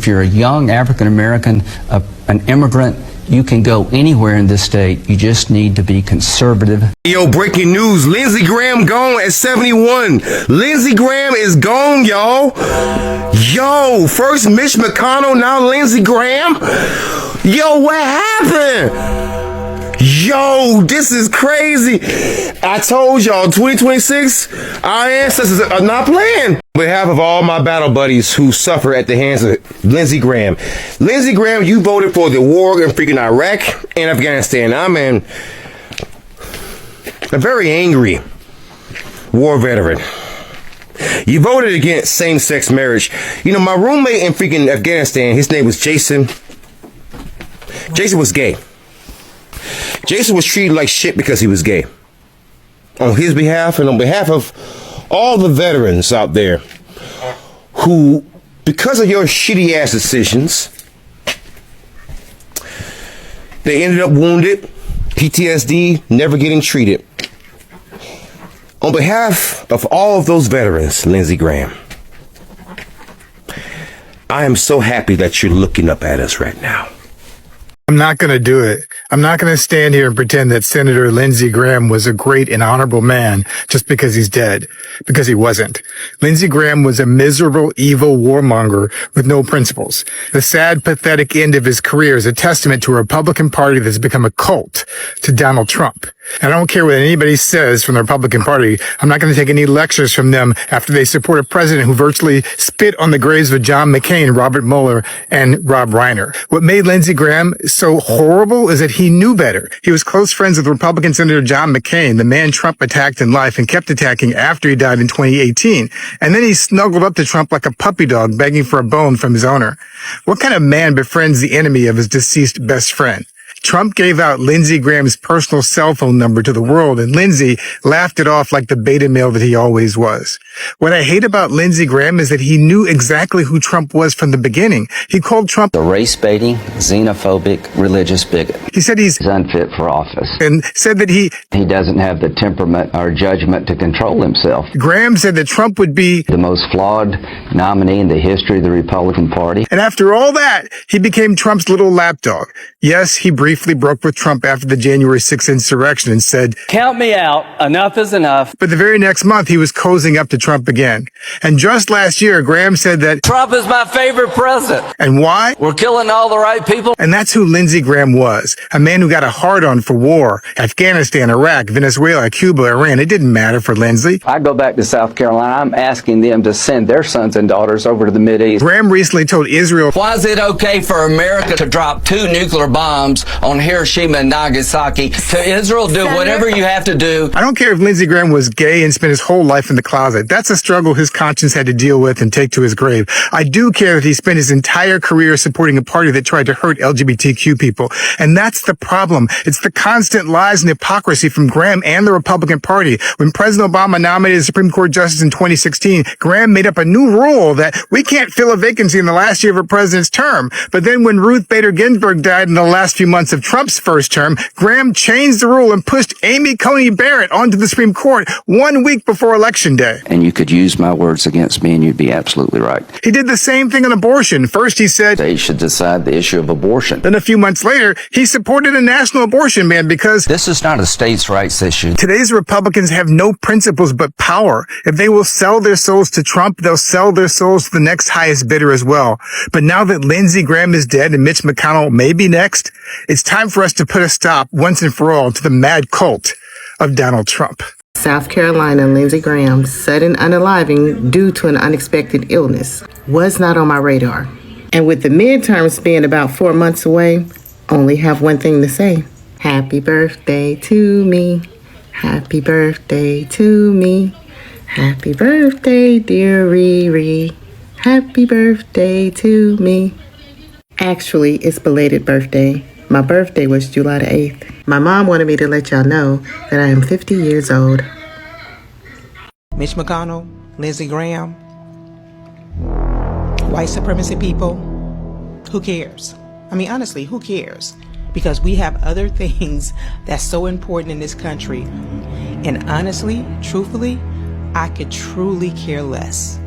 if you're a young African-American, an immigrant, you can go anywhere in this state. You just need to be conservative. Yo, breaking news. Lindsey Graham gone at 71. Lindsey Graham is gone, y'all. Yo, first Mitch McConnell, now Lindsey Graham. Yo, what happened? Yo, this is crazy. I told y'all, 2026, our ancestors are not playing. On behalf of all my battle buddies who suffer at the hands of Lindsey Graham. Lindsey Graham, you voted for the war in freaking Iraq and Afghanistan. I'm a very angry war veteran. You voted against same-sex marriage. You know, my roommate in freaking Afghanistan, his name was Jason. Jason was gay. Jason was treated like shit because he was gay. On his behalf and on behalf of all the veterans out there who, because of your shitty ass decisions, they ended up wounded, PTSD, never getting treated. On behalf of all of those veterans, Lindsey Graham, I am so happy that you're looking up at us right now. I'm not going to do it. I'm not going to stand here and pretend that Senator Lindsey Graham was a great and honorable man just because he's dead, because he wasn't. Lindsey Graham was a miserable, evil warmonger with no principles. The sad, pathetic end of his career is a testament to a Republican Party that's become a cult to Donald Trump. And I don't care what anybody says from the Republican Party. I'm not going to take any lectures from them after they support a president who virtually spit on the graves of John McCain, Robert Mueller, and Rob Reiner. What made Lindsey Graham so horrible is that he knew better. He was close friends with Republican Senator John McCain, the man Trump attacked in life and kept attacking after he died in 2018. And then he snuggled up to Trump like a puppy dog begging for a bone from his owner. What kind of man befriends the enemy of his deceased best friend? Trump gave out Lindsey Graham's personal cell phone number to the world, and Lindsey laughed it off like the beta male that he always was. What I hate about Lindsey Graham is that he knew exactly who Trump was from the beginning. He called Trump A race-baiting, xenophobic, religious bigot. He said he's unfit for office. And said that he doesn't have the temperament or judgment to control himself. Graham said that Trump would be The most flawed nominee in the history of the Republican Party. And after all that, he became Trump's little lapdog. Yes, he briefly broke with Trump after the January 6th insurrection and said, "Count me out. Enough is enough." But the very next month, he was cozying up to Trump again. And just last year, Graham said that Trump is my favorite president. And why? We're killing all the right people. And that's who Lindsey Graham was. A man who got a hard-on for war. Afghanistan, Iraq, Venezuela, Cuba, Iran. It didn't matter for Lindsey. I go back to South Carolina. I'm asking them to send their sons and daughters over to the Mideast. Graham recently told Israel, Why is it okay for America to drop 2 nuclear bombs on Hiroshima and Nagasaki? To Israel, do whatever you have to do. I don't care if Lindsey Graham was gay and spent his whole life in the closet. That's a struggle his conscience had to deal with and take to his grave. I do care that he spent his entire career supporting a party that tried to hurt LGBTQ people. And that's the problem. It's the constant lies and hypocrisy from Graham and the Republican Party. When President Obama nominated a Supreme Court justice in 2016, Graham made up a new rule that we can't fill a vacancy in the last year of a president's term. But then when Ruth Bader Ginsburg died in the last few months of Trump's first term, Graham changed the rule and pushed Amy Coney Barrett onto the Supreme Court 1 week before Election Day. And you could use my words against me and you'd be absolutely right. He did the same thing on abortion. First he said They should decide the issue of abortion. Then a few months later, he supported a national abortion ban because This is not a states' rights issue. today's Republicans have no principles but power. If they will sell their souls to Trump, they'll sell their souls to the next highest bidder as well. But now that Lindsey Graham is dead and Mitch McConnell may be next, it's time for us to put a stop once and for all to the mad cult of Donald Trump. South Carolina Lindsey Graham's sudden unaliving due to an unexpected illness was not on my radar. And with the midterms being about 4 months away, only have one thing to say. Happy birthday to me. Happy birthday to me. Happy birthday, dear Riri. Happy birthday to me. Actually, it's belated birthday. My birthday was July the 8th. My mom wanted me to let y'all know that I am 50 years old. Mitch McConnell, Lindsey Graham, white supremacy people, who cares? I mean, honestly, who cares? Because we have other things that's so important in this country. And honestly, truthfully, I could truly care less.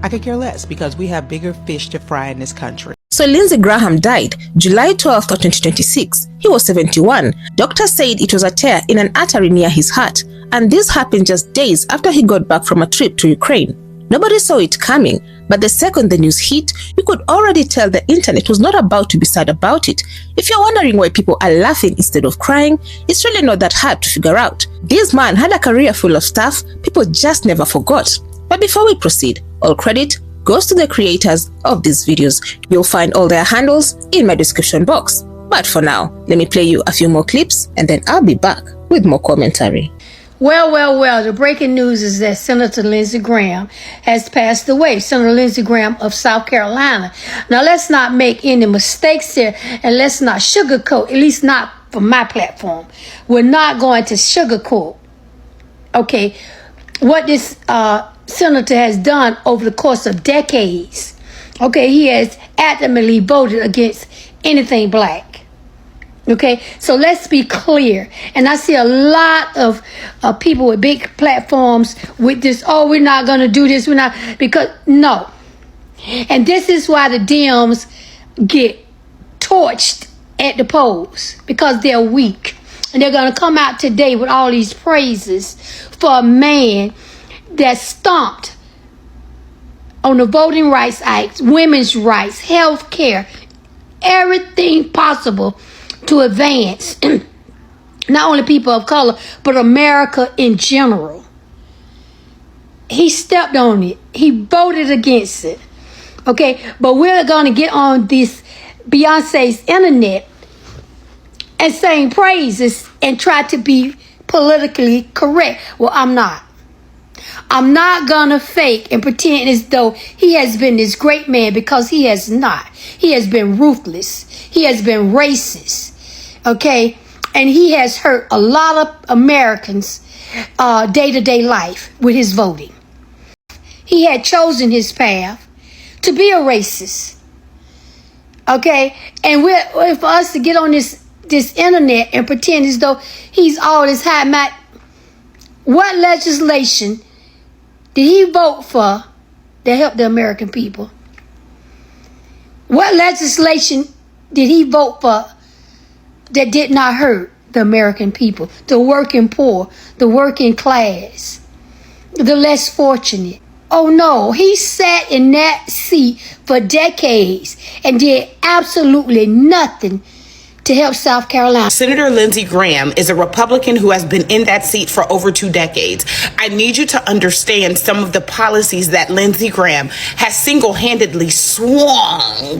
I could care less because we have bigger fish to fry in this country. So Lindsey Graham died July 12, 2026. He was 71. Doctors said it was a tear in an artery near his heart, and this happened just days after he got back from a trip to Ukraine. Nobody saw it coming, but the second the news hit, you could already tell the internet was not about to be sad about it. If you're wondering why people are laughing instead of crying, it's really not that hard to figure out. This man had a career full of stuff people just never forgot. But before we proceed, all credit goes to the creators of these videos. You'll find all their handles in my description box. But for now, let me play you a few more clips and then I'll be back with more commentary. Well, the breaking news is that Senator Lindsey Graham has passed away. Senator Lindsey Graham of South Carolina. Now, let's not make any mistakes here, and let's not sugarcoat, at least not from my platform. We're not going to sugarcoat, okay, what this senator has done over the course of decades. Okay, he has adamantly voted against anything black. Okay, so let's be clear. And I see a lot of people with big platforms with this, oh, we're not going to do this, we're not, because, no. And this is why the Dems get torched at the polls, because they're weak. And they're going to come out today with all these praises for a man that stomped on the Voting Rights Act, women's rights, health care, everything possible to advance not only people of color, but America in general. He stepped on it. He voted against it. Okay, but we're going to get on this Beyonce's internet and sing praises and try to be politically correct. Well, I'm not. I'm not going to fake and pretend as though he has been this great man, because he has not. He has been ruthless. He has been racist. Okay? And he has hurt a lot of Americans' day-to-day life with his voting. He had chosen his path to be a racist. Okay? And for us to get on this internet and pretend as though he's all this high might, what legislation did he vote for that helped the American people? What legislation did he vote for that did not hurt the American people, the working poor, the working class, the less fortunate? Oh no, he sat in that seat for decades and did absolutely nothing to help South Carolina. Senator Lindsey Graham is a Republican who has been in that seat for over 2 decades. I need you to understand some of the policies that Lindsey Graham has single-handedly swung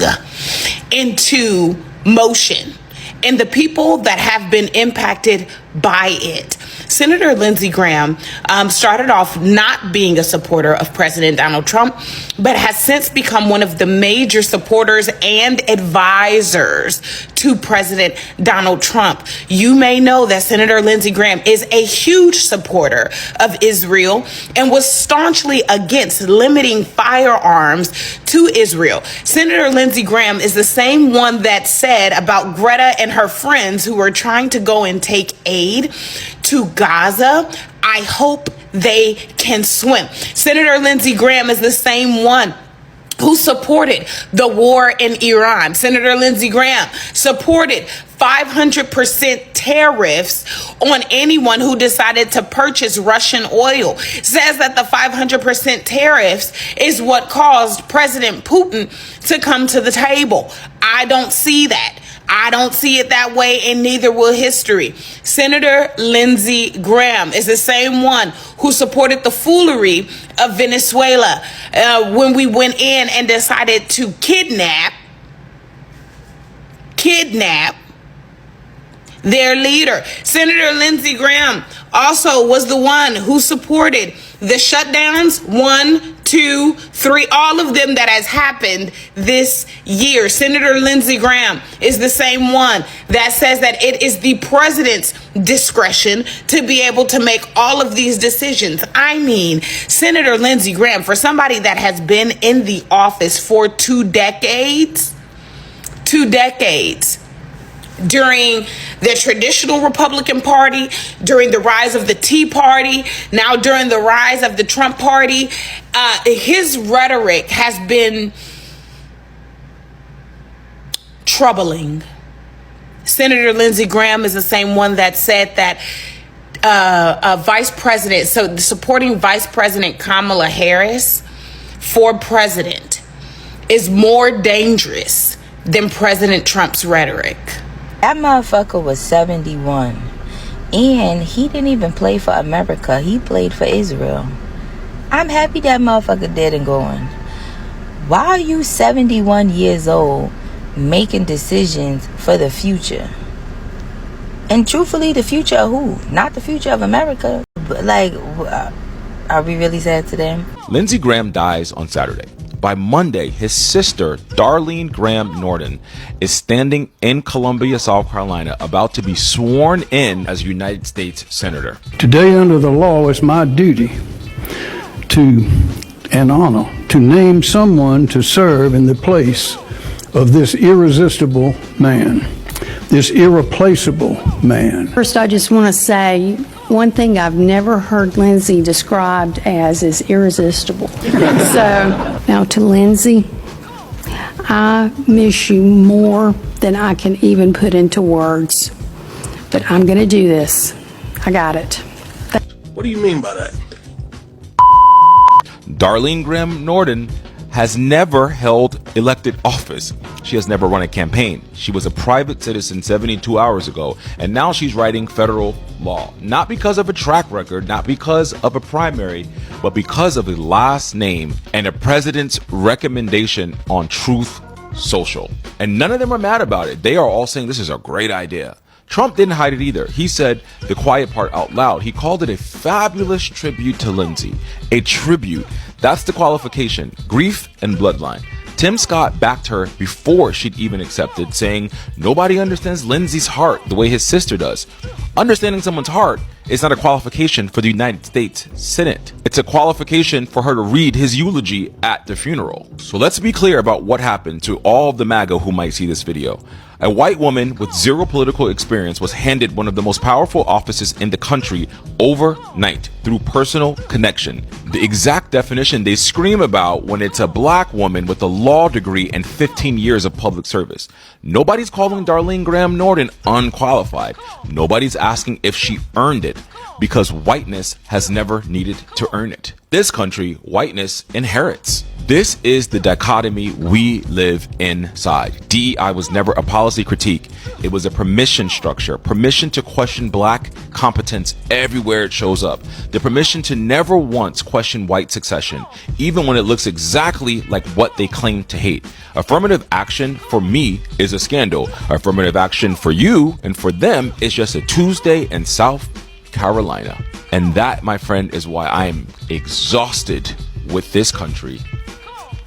into motion and the people that have been impacted by it. Senator Lindsey Graham started off not being a supporter of President Donald Trump, but has since become one of the major supporters and advisors to President Donald Trump. You may know that Senator Lindsey Graham is a huge supporter of Israel and was staunchly against limiting firearms to Israel. Senator Lindsey Graham is the same one that said about Greta and her friends who were trying to go and take aid to Gaza, I hope they can swim. Senator Lindsey Graham is the same one who supported the war in Iran. Senator Lindsey Graham supported 500% tariffs on anyone who decided to purchase Russian oil. Says that the 500% tariffs is what caused President Putin to come to the table. I don't see that. I don't see it that way, and neither will history. Senator Lindsey Graham is the same one who supported the foolery of Venezuela when we went in and decided to kidnap their leader. Senator Lindsey Graham also was the one who supported the shutdowns, 1, 2, 3, all of them that has happened this year. Senator Lindsey Graham is the same one that says that it is the president's discretion to be able to make all of these decisions. I mean, Senator Lindsey Graham, for somebody that has been in the office for 2 decades, during the traditional Republican Party, during the rise of the Tea Party, now during the rise of the Trump Party. His rhetoric has been troubling. Senator Lindsey Graham is the same one that said that supporting Vice President Kamala Harris for president is more dangerous than President Trump's rhetoric. That motherfucker was 71, and he didn't even play for America. He played for Israel. I'm happy that motherfucker dead and gone. Why are you 71 years old making decisions for the future? And truthfully, the future of who? Not the future of America. But like, are we really sad to them? Lindsey Graham dies on Saturday. By Monday, his sister, Darlene Graham Norton, is standing in Columbia, South Carolina, about to be sworn in as United States Senator. Today, under the law, it's my duty and honor to name someone to serve in the place of this irresistible man, this irreplaceable man. First, I just want to say one thing I've never heard Lindsey described as is irresistible. So now to Lindsey, I miss you more than I can even put into words. But I'm going to do this. I got it. What do you mean by that? Darlene Graham Norton has never held elected office. She has never run a campaign. She was a private citizen 72 hours ago, and now she's writing federal law. Not because of a track record, not because of a primary, but because of a last name and a president's recommendation on Truth Social. And none of them are mad about it. They are all saying this is a great idea. Trump didn't hide it either. He said the quiet part out loud. He called it a fabulous tribute to Lindsey. A tribute. That's the qualification. Grief and bloodline. Tim Scott backed her before she'd even accepted, saying nobody understands Lindsey's heart the way his sister does. Understanding someone's heart is not a qualification for the United States Senate. It's a qualification for her to read his eulogy at the funeral. So let's be clear about what happened to all of the MAGA who might see this video. A white woman with zero political experience was handed one of the most powerful offices in the country overnight through personal connection. The exact definition they scream about when it's a black woman with a law degree and 15 years of public service. Nobody's calling Darlene Graham Norton unqualified. Nobody's asking if she earned it, because whiteness has never needed to earn it. This country, whiteness inherits. This is the dichotomy we live inside. DEI was never a policy critique. It was a permission structure, permission to question black competence everywhere it shows up. The permission to never once question white succession, even when it looks exactly like what they claim to hate. Affirmative action for me is a scandal. Affirmative action for you and for them is just a Tuesday in South Carolina. And that, my friend, is why I am exhausted with this country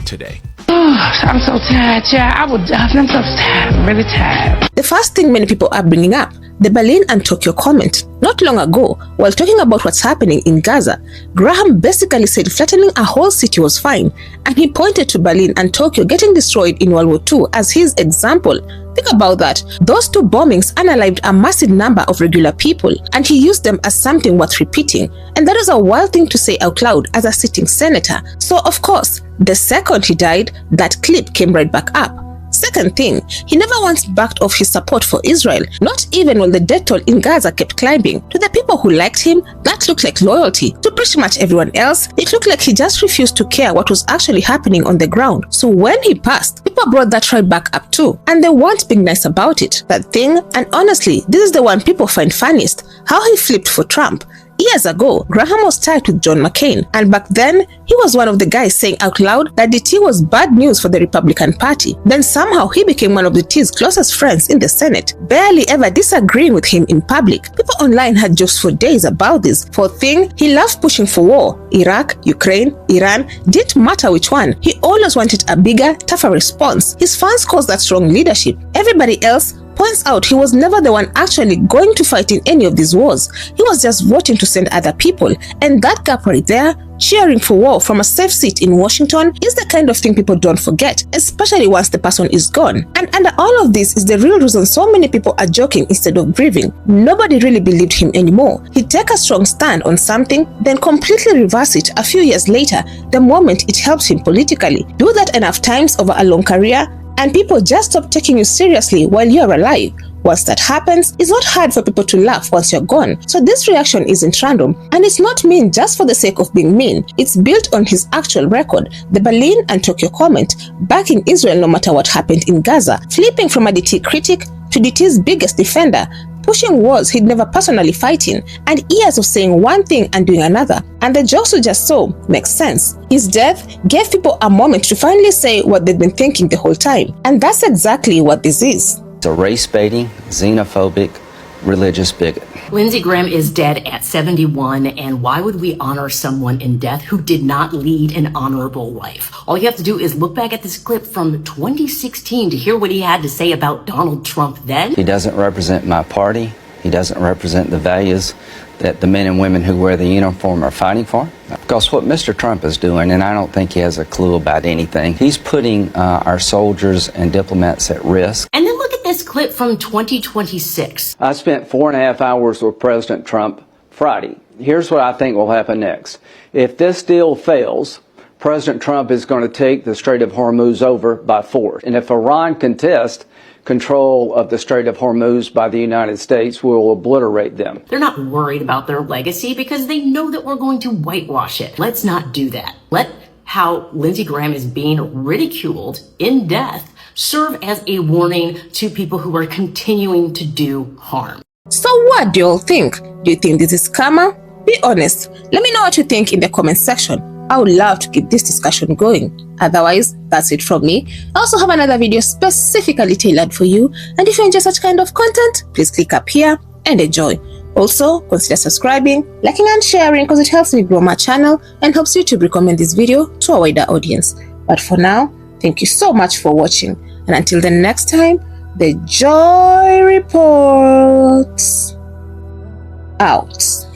today. I'm so tired, child. I'm so tired, really tired. The first thing many people are bringing up, the Berlin and Tokyo comment. Not long ago, while talking about what's happening in Gaza, Graham basically said flattening a whole city was fine, and he pointed to Berlin and Tokyo getting destroyed in World War II as his example. Think about that. Those two bombings unalived a massive number of regular people, and he used them as something worth repeating. And that is a wild thing to say out loud as a sitting senator. So of course, the second he died, that clip came right back up. Second thing, he never once backed off his support for Israel, not even when the death toll in Gaza kept climbing. To the people who liked him, that looked like loyalty. To pretty much everyone else, it looked like he just refused to care what was actually happening on the ground. So when he passed, people brought that right back up too. And they weren't being nice about it. That thing, and honestly, this is the one people find funniest, how he flipped for Trump. Years ago, Graham was tied with John McCain, and back then, he was one of the guys saying out loud that the T was bad news for the Republican Party. Then somehow he became one of the T's closest friends in the Senate, barely ever disagreeing with him in public. People online had jokes for days about this. For a thing, he loved pushing for war. Iraq, Ukraine, Iran, didn't matter which one. He always wanted a bigger, tougher response. His fans caused that strong leadership. Everybody else points out he was never the one actually going to fight in any of these wars. He was just voting to send other people, and that gap right there, cheering for war from a safe seat in Washington, is the kind of thing people don't forget, especially once the person is gone. And under all of this is the real reason so many people are joking instead of grieving. Nobody really believed him anymore. He'd take a strong stand on something, then completely reverse it a few years later, the moment it helps him politically. Do that enough times over a long career, and people just stop taking you seriously while you're alive. Once that happens, it's not hard for people to laugh once you're gone. So this reaction isn't random, and it's not mean just for the sake of being mean. It's built on his actual record, the Berlin and Tokyo comment, backing Israel no matter what happened in Gaza, flipping from a DT critic to DT's biggest defender, pushing wars he'd never personally fight in, and years of saying one thing and doing another. And the jokes we just saw makes sense. His death gave people a moment to finally say what they'd been thinking the whole time. And that's exactly what this is. It's a race-baiting, xenophobic, religious bigot. Lindsey Graham is dead at 71, and why would we honor someone in death who did not lead an honorable life? All you have to do is look back at this clip from 2016 to hear what he had to say about Donald Trump then. He doesn't represent my party. He doesn't represent the values that the men and women who wear the uniform are fighting for. Because what Mr. Trump is doing, and I don't think he has a clue about anything, he's putting our soldiers and diplomats at risk. And then look at this clip from 2026. I spent 4.5 hours with President Trump Friday. Here's what I think will happen next. If this deal fails, President Trump is going to take the Strait of Hormuz over by force. And if Iran contests control of the Strait of Hormuz by the United States, we will obliterate them. They're not worried about their legacy because they know that we're going to whitewash it. Let's not do that. Let how Lindsey Graham is being ridiculed in death serve as a warning to people who are continuing to do harm. So what do you all think? Do you think this is karma? Be honest. Let me know what you think in the comment section. I would love to keep this discussion going. Otherwise, that's it from me. I also have another video specifically tailored for you, and if you enjoy such kind of content, please click up here and enjoy. Also, consider subscribing, liking and sharing because it helps me grow my channel and helps YouTube recommend this video to a wider audience. But for now, thank you so much for watching, and until the next time, the Joy Reports out.